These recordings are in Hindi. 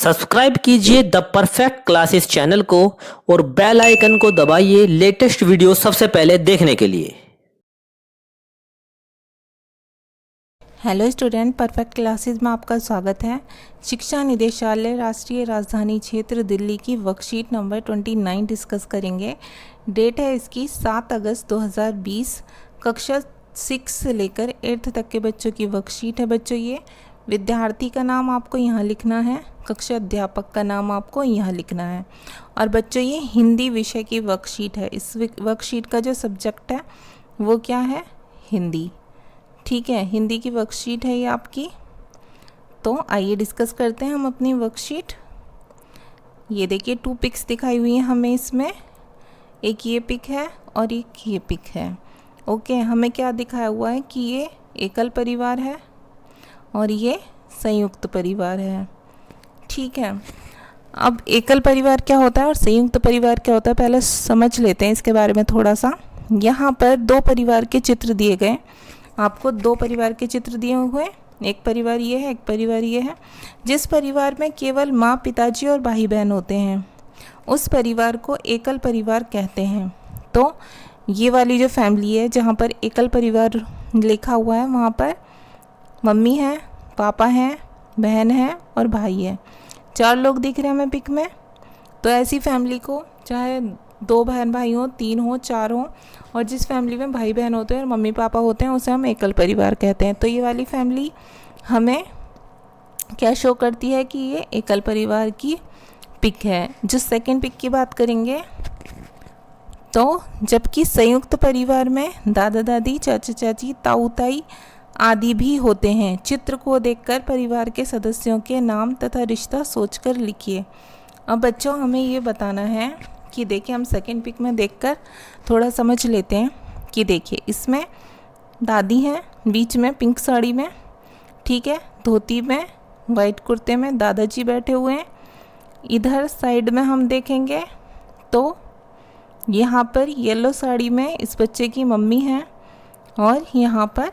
सब्सक्राइब कीजिए द परफेक्ट क्लासेस चैनल को और बेल आइकन को दबाइए लेटेस्ट वीडियो सबसे पहले देखने के लिए। हेलो स्टूडेंट, परफेक्ट क्लासेस में आपका स्वागत है। शिक्षा निदेशालय राष्ट्रीय राजधानी क्षेत्र दिल्ली की वर्कशीट नंबर 29 डिस्कस करेंगे। डेट है इसकी 7 अगस्त 2020। कक्षा 6 से लेकर 8th तक के बच्चों की वर्कशीट है। बच्चों, ये विद्यार्थी का नाम आपको यहाँ लिखना है, कक्षा अध्यापक का नाम आपको यहाँ लिखना है। और बच्चों, ये हिंदी विषय की वर्कशीट है। इस वर्कशीट का जो सब्जेक्ट है वो क्या है? हिंदी। ठीक है, हिंदी की वर्कशीट है ये आपकी। तो आइए डिस्कस करते हैं हम अपनी वर्कशीट। ये देखिए 2 पिक्स दिखाई हुई हैं हमें इसमें। एक ये पिक है और एक ये पिक है। ओके, हमें क्या दिखाया हुआ है कि ये एकल परिवार है और ये संयुक्त परिवार है। ठीक है, अब एकल परिवार क्या होता है और संयुक्त परिवार क्या होता है पहले समझ लेते हैं इसके बारे में थोड़ा सा। यहाँ पर 2 परिवार के चित्र दिए गए। आपको 2 परिवार के चित्र दिए हुए, एक परिवार ये है, एक परिवार ये है। जिस परिवार में केवल माँ, पिताजी और भाई बहन होते हैं उस परिवार को एकल परिवार कहते हैं। तो ये वाली जो फैमिली है जहाँ पर एकल परिवार लिखा हुआ है वहाँ पर मम्मी है, पापा हैं, बहन है और भाई है। 4 लोग दिख रहे हैं हमें पिक में। तो ऐसी फैमिली को चाहे 2 बहन भाई हो, 3 हो, 4 हो, और जिस फैमिली में भाई बहन होते हैं और मम्मी पापा होते हैं उसे हम एकल परिवार कहते हैं। तो ये वाली फैमिली हमें क्या शो करती है कि ये एकल परिवार की पिक है। जो सेकंड पिक की बात करेंगे तो जबकि संयुक्त परिवार में दादा दादी, चाचा चाची, ताऊ ताई आदि भी होते हैं। चित्र को देखकर परिवार के सदस्यों के नाम तथा रिश्ता सोचकर लिखिए। अब बच्चों, हमें ये बताना है कि देखिए हम सेकंड पिक में देखकर थोड़ा समझ लेते हैं कि देखिए इसमें दादी हैं बीच में पिंक साड़ी में, ठीक है, धोती में, वाइट कुर्ते में दादाजी बैठे हुए हैं। इधर साइड में हम देखेंगे तो यहाँ पर येलो साड़ी में इस बच्चे की मम्मी हैं और यहाँ पर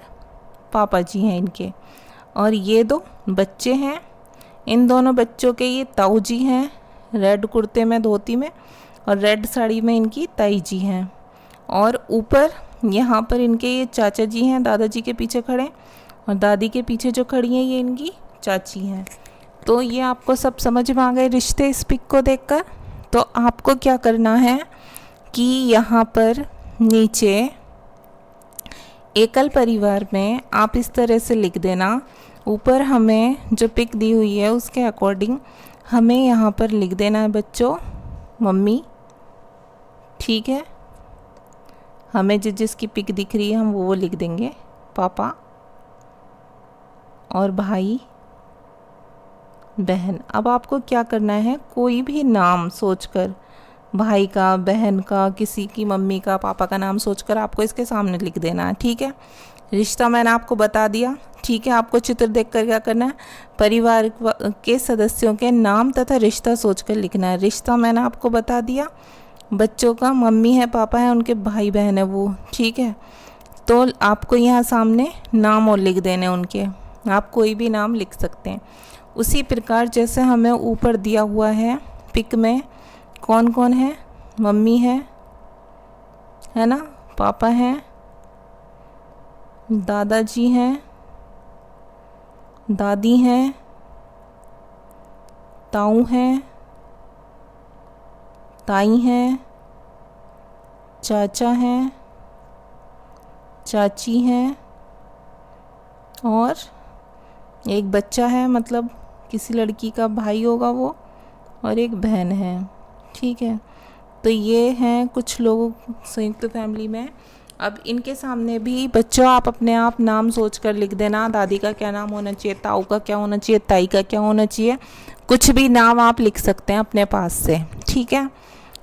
पापा जी हैं इनके। और ये 2 बच्चे हैं, इन दोनों बच्चों के ये ताऊ जी हैं, रेड कुर्ते में, धोती में, और रेड साड़ी में इनकी ताई जी हैं। और ऊपर यहाँ पर इनके ये चाचा जी हैं, दादाजी के पीछे खड़े, और दादी के पीछे जो खड़ी हैं ये इनकी चाची हैं। तो ये आपको सब समझ में आ गए रिश्ते इस पिक को देखकर। तो आपको क्या करना है कि यहाँ पर नीचे एकल परिवार में आप इस तरह से लिख देना। ऊपर हमें जो पिक दी हुई है उसके अकॉर्डिंग हमें यहाँ पर लिख देना है बच्चों मम्मी। ठीक है, हमें जिसकी पिक दिख रही है हम वो लिख देंगे पापा, और भाई बहन। अब आपको क्या करना है, कोई भी नाम सोचकर, भाई का, बहन का, किसी की मम्मी का, पापा का नाम सोचकर आपको इसके सामने लिख देना है। ठीक है, रिश्ता मैंने आपको बता दिया। ठीक है, आपको चित्र देखकर क्या करना है, परिवार के सदस्यों के नाम तथा रिश्ता सोचकर लिखना है। रिश्ता मैंने आपको बता दिया, बच्चों का मम्मी है, पापा है, उनके भाई बहन है वो। ठीक है, तो आपको यहाँ सामने नाम और लिख देने उनके। आप कोई भी नाम लिख सकते हैं। उसी प्रकार जैसे हमें ऊपर दिया हुआ है पिक में कौन कौन है, मम्मी है ना, पापा हैं, दादाजी हैं, दादी हैं, ताऊ हैं, ताई हैं, चाचा हैं, चाची हैं, और एक बच्चा है, मतलब किसी लड़की का भाई होगा वो, और एक बहन है। ठीक है, तो ये हैं कुछ लोग संयुक्त फैमिली में। अब इनके सामने भी बच्चों आप अपने आप नाम सोच कर लिख देना। दादी का क्या नाम होना चाहिए, ताऊ का क्या होना चाहिए, ताई का क्या होना चाहिए, कुछ भी नाम आप लिख सकते हैं अपने पास से। ठीक है,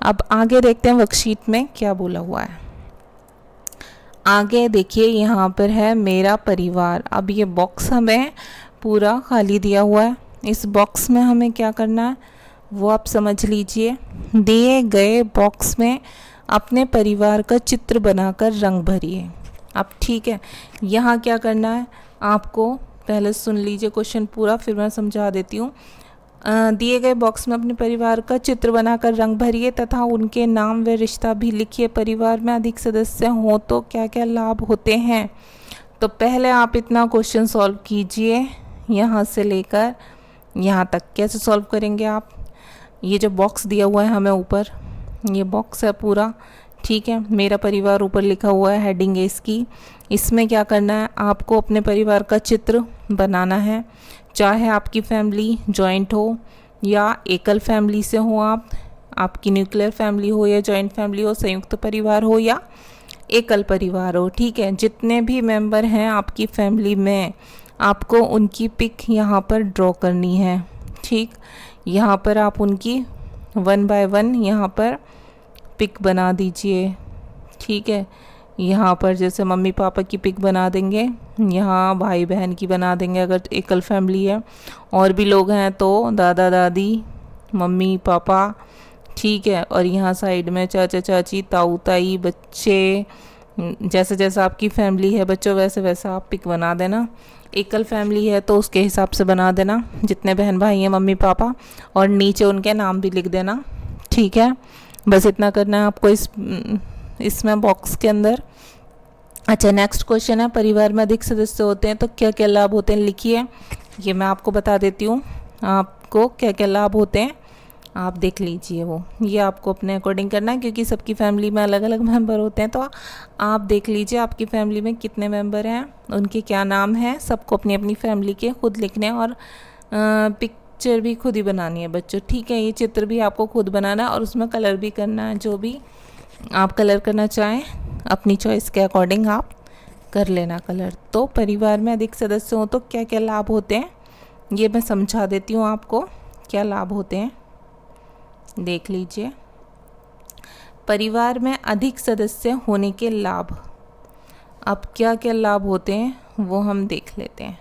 अब आगे देखते हैं वर्कशीट में क्या बोला हुआ है। आगे देखिए यहाँ पर है मेरा परिवार। अब ये बॉक्स हमें पूरा खाली दिया हुआ है। इस बॉक्स में हमें क्या करना है वो आप समझ लीजिए। दिए गए बॉक्स में अपने परिवार का चित्र बनाकर रंग भरिए। अब ठीक है, यहाँ क्या करना है आपको, पहले सुन लीजिए क्वेश्चन पूरा, फिर मैं समझा देती हूँ। दिए गए बॉक्स में अपने परिवार का चित्र बनाकर रंग भरिए तथा उनके नाम व रिश्ता भी लिखिए। परिवार में अधिक सदस्य हों तो क्या क्या लाभ होते हैं। तो पहले आप इतना क्वेश्चन सॉल्व कीजिए, यहाँ से लेकर यहाँ तक। कैसे सॉल्व करेंगे आप, ये जो बॉक्स दिया हुआ है हमें ऊपर, ये बॉक्स है पूरा, ठीक है। मेरा परिवार ऊपर लिखा हुआ है, हेडिंग है इसकी। इसमें क्या करना है, आपको अपने परिवार का चित्र बनाना है। चाहे आपकी फैमिली जॉइंट हो या एकल फैमिली से हो, आपकी न्यूक्लियर फैमिली हो या जॉइंट फैमिली हो, संयुक्त परिवार हो या एकल परिवार हो, ठीक है। जितने भी मेंबर हैं आपकी फैमिली में, आपको उनकी पिक यहाँ पर ड्रॉ करनी है, ठीक। यहाँ पर आप उनकी 1 बाय 1 यहाँ पर पिक बना दीजिए, ठीक है। यहाँ पर जैसे मम्मी पापा की पिक बना देंगे, यहाँ भाई बहन की बना देंगे अगर एकल फैमिली है। और भी लोग हैं तो दादा दादी, मम्मी पापा, ठीक है। और यहाँ साइड में चाचा चाची, ताऊ ताई, बच्चे, जैसे जैसा आपकी फैमिली है बच्चों वैसे वैसा आप पिक बना देना। एकल फैमिली है तो उसके हिसाब से बना देना, जितने बहन भाई हैं मम्मी पापा, और नीचे उनके नाम भी लिख देना, ठीक है। बस इतना करना है आपको इसमें बॉक्स के अंदर। अच्छा, नेक्स्ट क्वेश्चन है, परिवार में अधिक सदस्य होते हैं तो क्या क्या लाभ होते हैं, लिखिए। ये मैं आपको बता देती हूँ आपको क्या क्या लाभ होते हैं, आप देख लीजिए। वो ये आपको अपने अकॉर्डिंग करना है क्योंकि सबकी फैमिली में अलग अलग मेंबर होते हैं। तो आप देख लीजिए आपकी फैमिली में कितने मेंबर हैं, उनके क्या नाम हैं, सबको अपनी अपनी फैमिली के खुद लिखने हैं। और पिक्चर भी खुद ही बनानी है बच्चों, ठीक है। ये चित्र भी आपको खुद बनाना है और उसमें कलर भी करना है, जो भी आप कलर करना चाहें अपनी चॉइस के अकॉर्डिंग आप कर लेना कलर। तो परिवार में अधिक सदस्य हो तो क्या क्या लाभ होते हैं, ये मैं समझा देती हूँ आपको क्या लाभ होते हैं, देख लीजिए। परिवार में अधिक सदस्य होने के लाभ, अब क्या क्या लाभ होते हैं वो हम देख लेते हैं।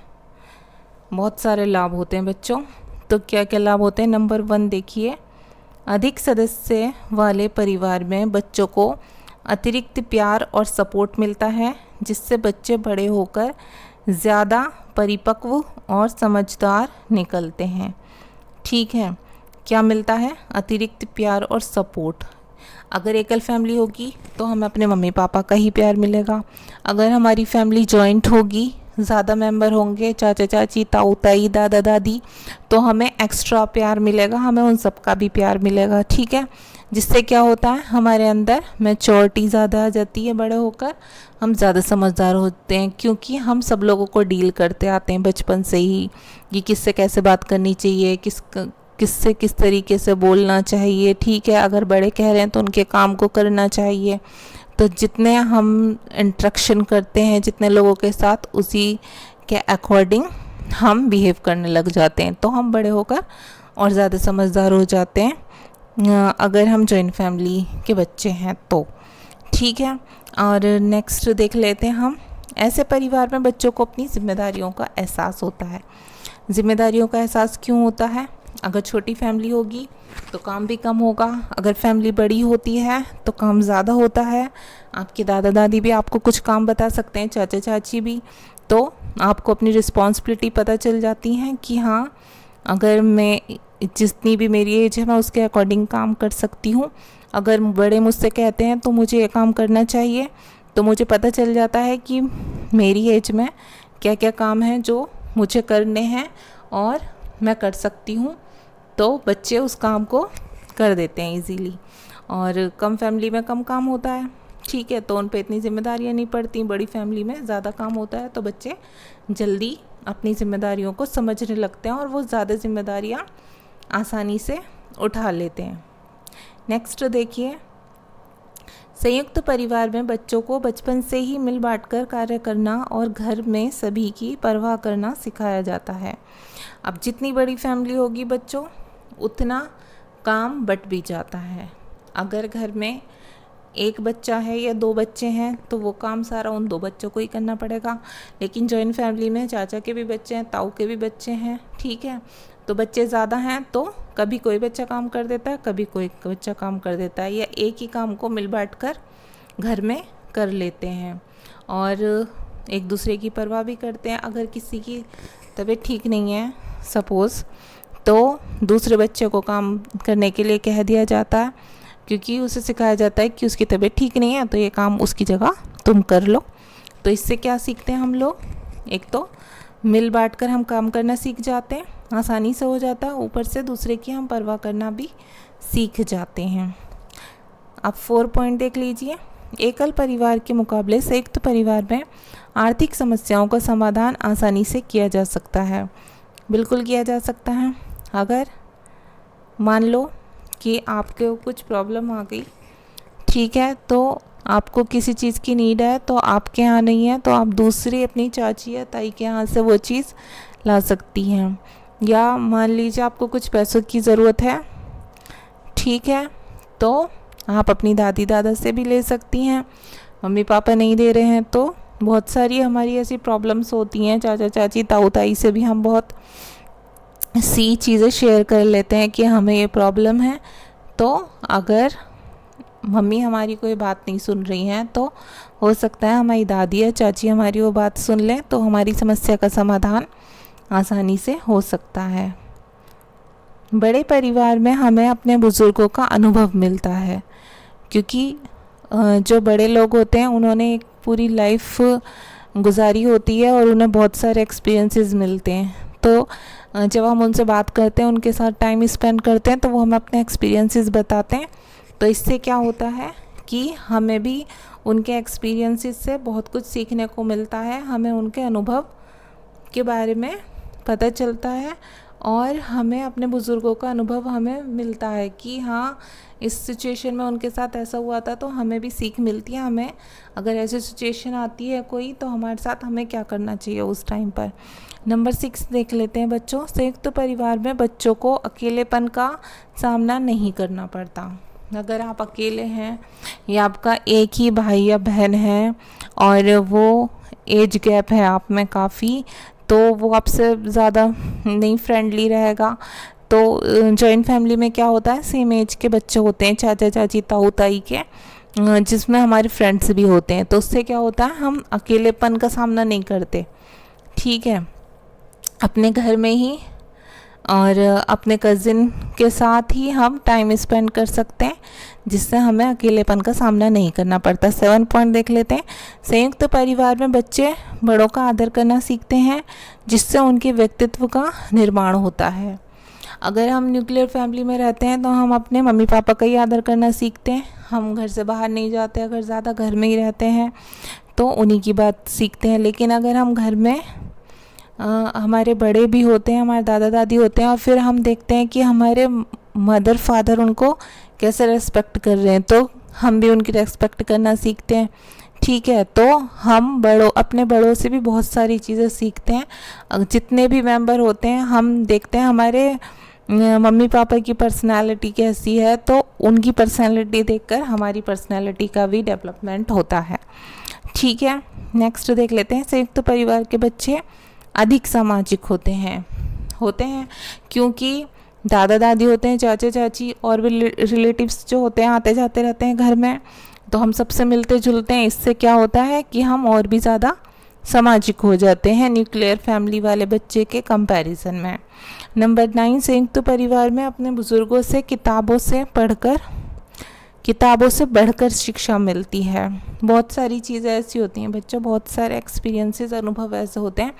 बहुत सारे लाभ होते हैं बच्चों, तो क्या क्या लाभ होते हैं। नंबर 1 देखिए, अधिक सदस्य वाले परिवार में बच्चों को अतिरिक्त प्यार और सपोर्ट मिलता है, जिससे बच्चे बड़े होकर ज़्यादा परिपक्व और समझदार निकलते हैं, ठीक है। क्या मिलता है, अतिरिक्त प्यार और सपोर्ट। अगर एकल फैमिली होगी तो हमें अपने मम्मी पापा का ही प्यार मिलेगा। अगर हमारी फैमिली जॉइंट होगी, ज़्यादा मेंबर होंगे, चाचा चाची, ताऊ ताई, दादा दादी, तो हमें एक्स्ट्रा प्यार मिलेगा, हमें उन सब का भी प्यार मिलेगा, ठीक है। जिससे क्या होता है, हमारे अंदर मैच्योरिटी ज़्यादा आ जाती है, बड़े होकर हम ज़्यादा समझदार होते हैं, क्योंकि हम सब लोगों को डील करते आते हैं बचपन से ही कि किससे कैसे बात करनी चाहिए, किससे किस तरीके से बोलना चाहिए, ठीक है। अगर बड़े कह रहे हैं तो उनके काम को करना चाहिए। तो जितने हम इंटरेक्शन करते हैं जितने लोगों के साथ, उसी के अकॉर्डिंग हम बिहेव करने लग जाते हैं, तो हम बड़े होकर और ज़्यादा समझदार हो जाते हैं अगर हम जॉइंट फैमिली के बच्चे हैं तो, ठीक है। और नेक्स्ट देख लेते हैं हम, ऐसे परिवार में बच्चों को अपनी जिम्मेदारियों का एहसास होता है। जिम्मेदारियों का एहसास क्यों होता है, अगर छोटी फैमिली होगी तो काम भी कम होगा, अगर फैमिली बड़ी होती है तो काम ज़्यादा होता है। आपके दादा दादी भी आपको कुछ काम बता सकते हैं, चाचा चाची भी, तो आपको अपनी रिस्पॉन्सिबिलिटी पता चल जाती है कि हाँ, अगर मैं जितनी भी मेरी एज है मैं उसके अकॉर्डिंग काम कर सकती हूँ। अगर बड़े मुझसे कहते हैं तो मुझे ये काम करना चाहिए, तो मुझे पता चल जाता है कि मेरी एज में क्या क्या काम हैं जो मुझे करने हैं और मैं कर सकती हूँ। तो बच्चे उस काम को कर देते हैं इजीली। और कम फैमिली में कम काम होता है, ठीक है, तो उन पे इतनी जिम्मेदारियाँ नहीं पड़ती। बड़ी फैमिली में ज़्यादा काम होता है तो बच्चे जल्दी अपनी जिम्मेदारियों को समझने लगते हैं और वो ज़्यादा जिम्मेदारियाँ आसानी से उठा लेते हैं। नेक्स्ट देखिए, संयुक्त परिवार में बच्चों को बचपन से ही मिल बांटकर कार्य करना और घर में सभी की परवाह करना सिखाया जाता है। अब जितनी बड़ी फैमिली होगी बच्चों, उतना काम बट भी जाता है। अगर घर में एक बच्चा है या 2 बच्चे हैं तो वो काम सारा उन 2 बच्चों को ही करना पड़ेगा। लेकिन जॉइंट फैमिली में चाचा के भी बच्चे हैं, ताऊ के भी बच्चे हैं, ठीक है, तो बच्चे ज़्यादा हैं तो कभी कोई बच्चा काम कर देता है, कभी कोई बच्चा काम कर देता है, या एक ही काम को मिल बांट कर घर में कर लेते हैं और एक दूसरे की परवाह भी करते हैं। अगर किसी की तबीयत ठीक नहीं है सपोज़, तो दूसरे बच्चे को काम करने के लिए कह दिया जाता है, क्योंकि उसे सिखाया जाता है कि उसकी तबीयत ठीक नहीं है तो ये काम उसकी जगह तुम कर लो। तो इससे क्या सीखते हैं हम लोग, एक तो मिल बांट कर हम काम करना सीख जाते हैं, आसानी से हो जाता है, ऊपर से दूसरे की हम परवाह करना भी सीख जाते हैं। अब 4 पॉइंट देख लीजिए। एकल परिवार के मुकाबले संयुक्त परिवार में आर्थिक समस्याओं का समाधान आसानी से किया जा सकता है। बिल्कुल किया जा सकता है। अगर मान लो कि आपके कुछ प्रॉब्लम आ गई, ठीक है, तो आपको किसी चीज़ की नीड है तो आपके यहाँ नहीं है, तो आप दूसरी अपनी चाची या ताई के यहाँ से वो चीज़ ला सकती हैं। या मान लीजिए आपको कुछ पैसों की ज़रूरत है, ठीक है, तो आप अपनी दादी दादा से भी ले सकती हैं। मम्मी पापा नहीं दे रहे हैं तो बहुत सारी हमारी ऐसी प्रॉब्लम्स होती हैं, चाचा चाची ताऊ ताई से भी हम बहुत सी चीज़ें शेयर कर लेते हैं कि हमें ये प्रॉब्लम है। तो अगर मम्मी हमारी कोई बात नहीं सुन रही हैं तो हो सकता है हमारी दादी या चाची हमारी वो बात सुन लें, तो हमारी समस्या का समाधान आसानी से हो सकता है। बड़े परिवार में हमें अपने बुज़ुर्गों का अनुभव मिलता है, क्योंकि जो बड़े लोग होते हैं उन्होंने एक पूरी लाइफ गुजारी होती है और उन्हें बहुत सारे एक्सपीरियंसेस मिलते हैं। तो जब हम उनसे बात करते हैं, उनके साथ टाइम स्पेंड करते हैं, तो वो हमें अपने एक्सपीरियंसेस बताते हैं। तो इससे क्या होता है कि हमें भी उनके एक्सपीरियंसेस से बहुत कुछ सीखने को मिलता है, हमें उनके अनुभव के बारे में पता चलता है और हमें अपने बुज़ुर्गों का अनुभव हमें मिलता है कि हाँ, इस सिचुएशन में उनके साथ ऐसा हुआ था, तो हमें भी सीख मिलती है। हमें अगर ऐसी सिचुएशन आती है कोई, तो हमारे साथ हमें क्या करना चाहिए उस टाइम पर। नंबर 6 देख लेते हैं बच्चों। संयुक्त परिवार में बच्चों को अकेलेपन का सामना नहीं करना पड़ता। अगर आप अकेले हैं या आपका एक ही भाई या बहन है और वो एज गैप है आप में काफ़ी, तो वो आपसे ज़्यादा नहीं फ्रेंडली रहेगा। तो जॉइंट फैमिली में क्या होता है, सेम एज के बच्चे होते हैं, चाचा चाची ताऊ ताई के, जिसमें हमारे फ्रेंड्स भी होते हैं। तो उससे क्या होता है, हम अकेलेपन का सामना नहीं करते, ठीक है, अपने घर में ही और अपने कज़िन के साथ ही हम टाइम स्पेंड कर सकते हैं, जिससे हमें अकेलेपन का सामना नहीं करना पड़ता। 7 पॉइंट देख लेते हैं। संयुक्त परिवार में बच्चे बड़ों का आदर करना सीखते हैं, जिससे उनके व्यक्तित्व का निर्माण होता है। अगर हम न्यूक्लियर फैमिली में रहते हैं तो हम अपने मम्मी पापा का ही आदर करना सीखते हैं। हम घर से बाहर नहीं जाते, अगर ज़्यादा घर में ही रहते हैं तो उन्हीं की बात सीखते हैं। लेकिन अगर हम घर में हमारे बड़े भी होते हैं, हमारे दादा दादी होते हैं, और फिर हम देखते हैं कि हमारे मदर फादर उनको कैसे रेस्पेक्ट कर रहे हैं, तो हम भी उनकी रेस्पेक्ट करना सीखते हैं, ठीक है। तो हम अपने बड़ों से भी बहुत सारी चीज़ें सीखते हैं। जितने भी मेंबर होते हैं हम देखते हैं हमारे मम्मी पापा की पर्सनालिटी कैसी है, तो उनकी पर्सनालिटी देखकर हमारी पर्सनालिटी का भी डेवलपमेंट होता है, ठीक है। नेक्स्ट देख लेते हैं। संयुक्त परिवार के बच्चे अधिक सामाजिक होते हैं क्योंकि दादा दादी होते हैं, चाचा चाची और भी रिलेटिव्स जो होते हैं आते जाते रहते हैं घर में, तो हम सबसे मिलते जुलते हैं। इससे क्या होता है कि हम और भी ज़्यादा सामाजिक हो जाते हैं न्यूक्लियर फैमिली वाले बच्चे के कंपैरिजन में। नंबर 9, संयुक्त परिवार में अपने बुज़ुर्गों से किताबों से बढ़कर शिक्षा मिलती है। बहुत सारी चीज़ें ऐसी होती हैं बच्चों, बहुत सारे एक्सपीरियंसेस, अनुभव ऐसे होते हैं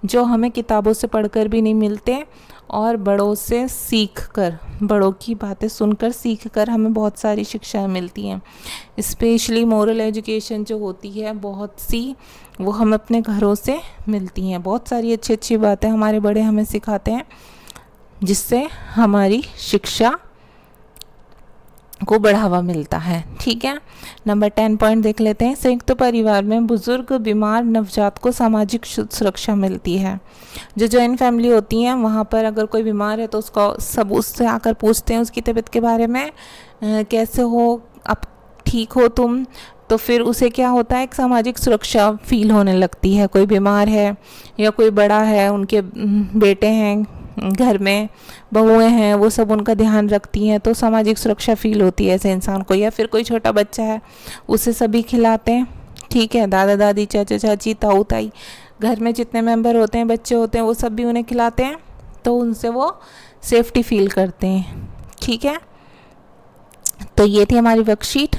जो हमें किताबों से पढ़कर भी नहीं मिलते, और बड़ों से सीखकर, बड़ों की बातें सुनकर सीखकर हमें बहुत सारी शिक्षाएं मिलती हैं। स्पेशली मोरल एजुकेशन जो होती है बहुत सी, वो हमें अपने घरों से मिलती हैं। बहुत सारी अच्छी अच्छी बातें हमारे बड़े हमें सिखाते हैं, जिससे हमारी शिक्षा को बढ़ावा मिलता है, ठीक है। नंबर 10 पॉइंट देख लेते हैं। संयुक्त परिवार में बुजुर्ग, बीमार, नवजात को सामाजिक सुरक्षा मिलती है। जो जॉइंट फैमिली होती हैं वहाँ पर अगर कोई बीमार है तो उसको सब उससे आकर पूछते हैं उसकी तबीयत के बारे में, कैसे हो, अब ठीक हो तुम, तो फिर उसे क्या होता है, एक सामाजिक सुरक्षा फील होने लगती है। कोई बीमार है या कोई बड़ा है, उनके बेटे हैं घर में, बहुएं हैं, वो सब उनका ध्यान रखती हैं, तो सामाजिक सुरक्षा फील होती है ऐसे इंसान को। या फिर कोई छोटा बच्चा है, उसे सभी खिलाते हैं, ठीक है, दादा दादी, चाचा चाची, ताऊ ताई, घर में जितने मेंबर होते हैं, बच्चे होते हैं, वो सब भी उन्हें खिलाते हैं, तो उनसे वो सेफ्टी फील करते हैं। ठीक है, तो ये थी हमारी वर्कशीट।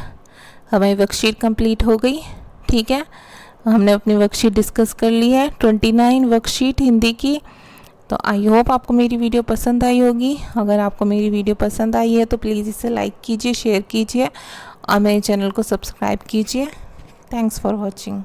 हमारी वर्कशीट कंप्लीट हो गई। ठीक है, हमने अपनी वर्कशीट डिस्कस कर ली है, 29 वर्कशीट हिंदी की। तो आई होप आपको मेरी वीडियो पसंद आई होगी। अगर आपको मेरी वीडियो पसंद आई है तो प्लीज़ इसे लाइक कीजिए, शेयर कीजिए और मेरे चैनल को सब्सक्राइब कीजिए। Thanks for watching.